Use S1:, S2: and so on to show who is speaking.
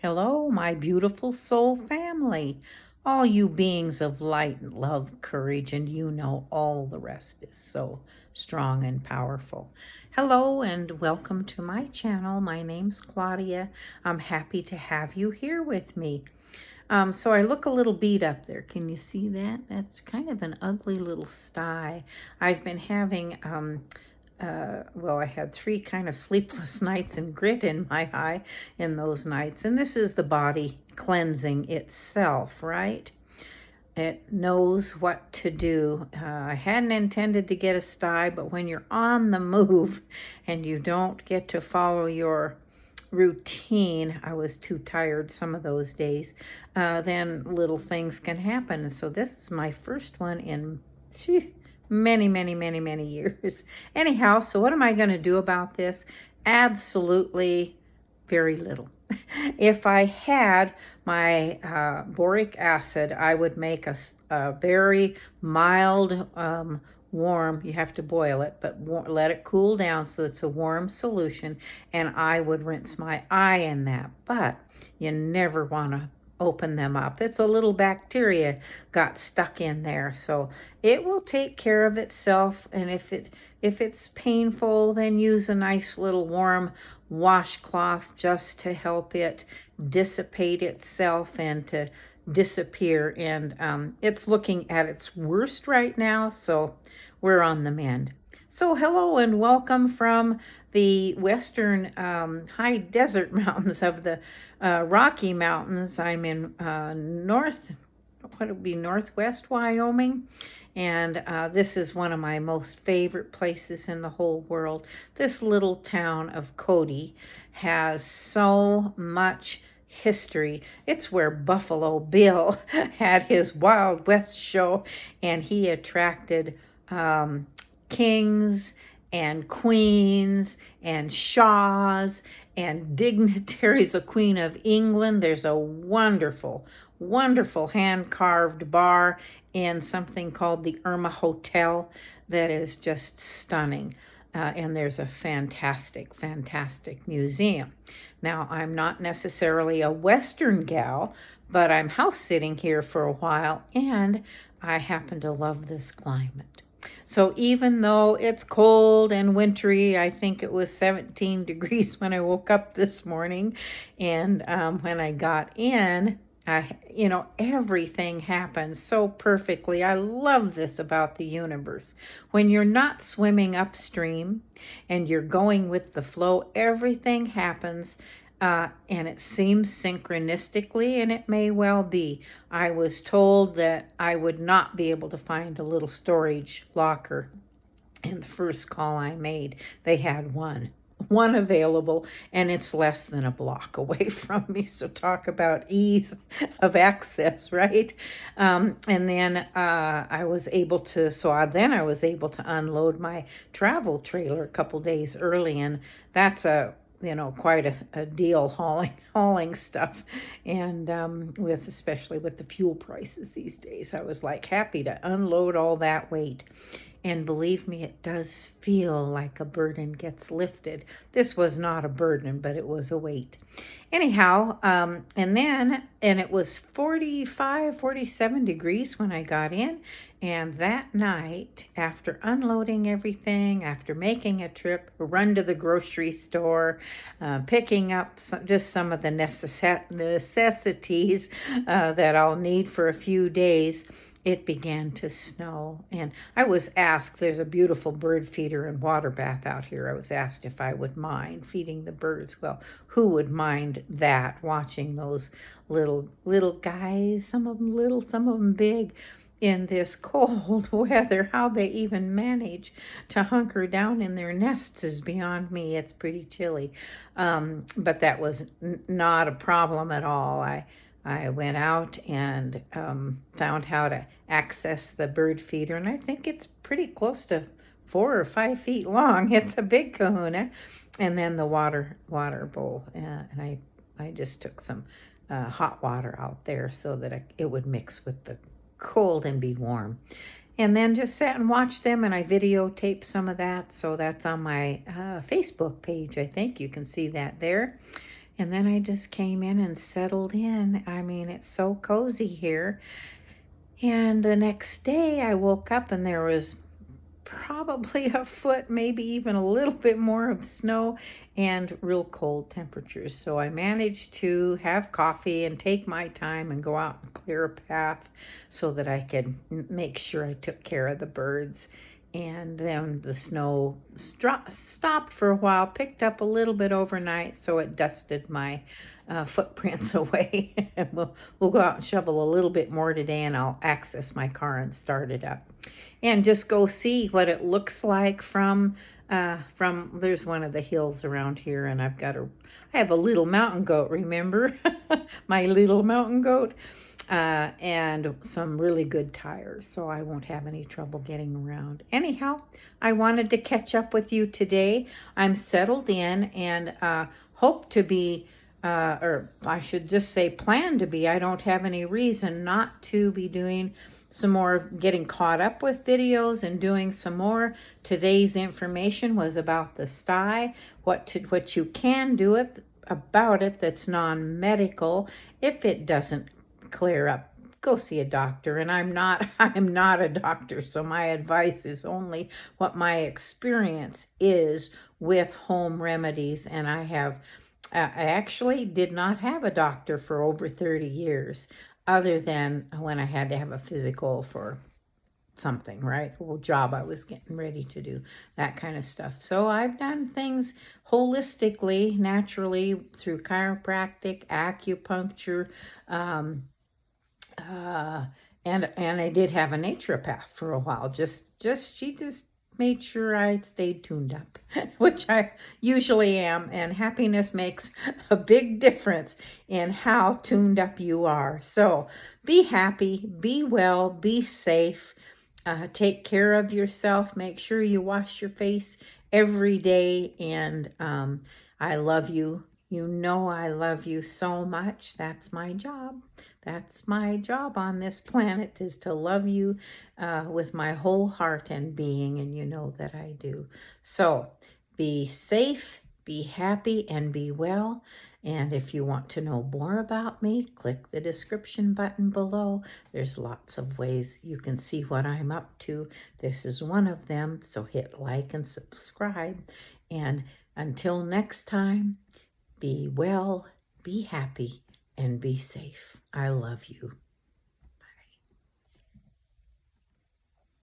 S1: Hello, my beautiful soul family. All you beings of light, love, courage, and you know all the rest is so strong and powerful. Hello, and welcome to my channel. My name's Claudia. I'm happy to have you here with me. So I look a little beat up there. Can you see that? That's kind of an ugly little stye. I've been having well, I had 3 kind of sleepless nights and grit in my eye in those nights. And this is the body cleansing itself, right? It knows what to do. I hadn't intended to get a stye, but when you're on the move and you don't get to follow your routine, I was too tired some of those days, then little things can happen. And so this is my first one in many years. Anyhow, so what am I going to do about this? Absolutely very little. If I had my boric acid, I would make a very mild, warm, you have to boil it, but let it cool down so it's a warm solution, and I would rinse my eye in that. But you never want to open them up. It's a little bacteria got stuck in there, so it will take care of itself. And if it's painful, then use a nice little warm washcloth just to help it dissipate itself and to disappear. And it's looking at its worst right now, so we're on the mend. So hello and welcome from the western high desert mountains of the Rocky Mountains. I'm in northwest Wyoming, and this is one of my most favorite places in the whole world. This little town of Cody has so much history. It's where Buffalo Bill had his Wild West show, and he attracted kings and queens and shaws and dignitaries. The Queen of England. There's a wonderful hand-carved bar in something called the Irma Hotel that is just stunning. And there's a fantastic museum. Now, I'm not necessarily a Western gal, but I'm house sitting here for a while, and I happen to love this climate. So even though it's cold and wintry, I think it was 17 degrees when I woke up this morning, and when I got in, everything happens so perfectly. I love this about the universe. When you're not swimming upstream and you're going with the flow, everything happens, and it seems synchronistically, and it may well be. I was told that I would not be able to find a little storage locker in the first call I made. They had one available, and it's less than a block away from me. So talk about ease of access, right? And then I was able to unload my travel trailer a couple days early, and that's quite a deal hauling stuff, and especially with the fuel prices these days, I was like happy to unload all that weight. And believe me, it does feel like a burden gets lifted. This was not a burden, but it was a weight. Anyhow, and it was 47 degrees when I got in. And that night, after unloading everything, after making a trip, a run to the grocery store, picking up just some of the necessities that I'll need for a few days, it began to snow. And I was asked, there's a beautiful bird feeder and water bath out here. I was asked if I would mind feeding the birds. Well, who would mind that, watching those little guys, some of them little, some of them big, in this cold weather? How they even manage to hunker down in their nests is beyond me. It's pretty chilly. But that was not a problem at all. I went out and found how to access the bird feeder, and I think it's pretty close to 4 or 5 feet long. It's a big kahuna. And then the water bowl, and I just took some hot water out there so that it would mix with the cold and be warm. And then just sat and watched them, and I videotaped some of that, so that's on my Facebook page. I think you can see that there. And then I just came in and settled in. I mean, it's so cozy here. And the next day I woke up and there was probably a foot, maybe even a little bit more of snow and real cold temperatures. So I managed to have coffee and take my time and go out and clear a path so that I could make sure I took care of the birds. And then the snow stopped for a while, picked up a little bit overnight, so it dusted my footprints away. And we'll go out and shovel a little bit more today, and I'll access my car and start it up and just go see what it looks like from there's one of the hills around here, and I have a little mountain goat, remember? My little mountain goat, and some really good tires, so I won't have any trouble getting around. Anyhow, I wanted to catch up with you today. I'm settled in and hope to be or I should just say plan to be. I don't have any reason not to be doing some more, getting caught up with videos and doing some more. Today's information was about the stye, what you can do about it that's non-medical. If it doesn't clear up, go see a doctor. And I'm not a doctor, so my advice is only what my experience is with home remedies. And I actually did not have a doctor for over 30 years, other than when I had to have a physical for something, right? Or job I was getting ready to do, that kind of stuff. So I've done things holistically, naturally, through chiropractic, acupuncture, and I did have a naturopath for a while. She just made sure I stayed tuned up, which I usually am. And happiness makes a big difference in how tuned up you are. So be happy, be well, be safe. Take care of yourself. Make sure you wash your face every day. And I love you. You know I love you so much. That's my job. That's my job on this planet, is to love you with my whole heart and being. And you know that I do. So be safe, be happy, and be well. And if you want to know more about me, click the description button below. There's lots of ways you can see what I'm up to. This is one of them, so hit like and subscribe. And until next time, be well, be happy, and be safe. I love you.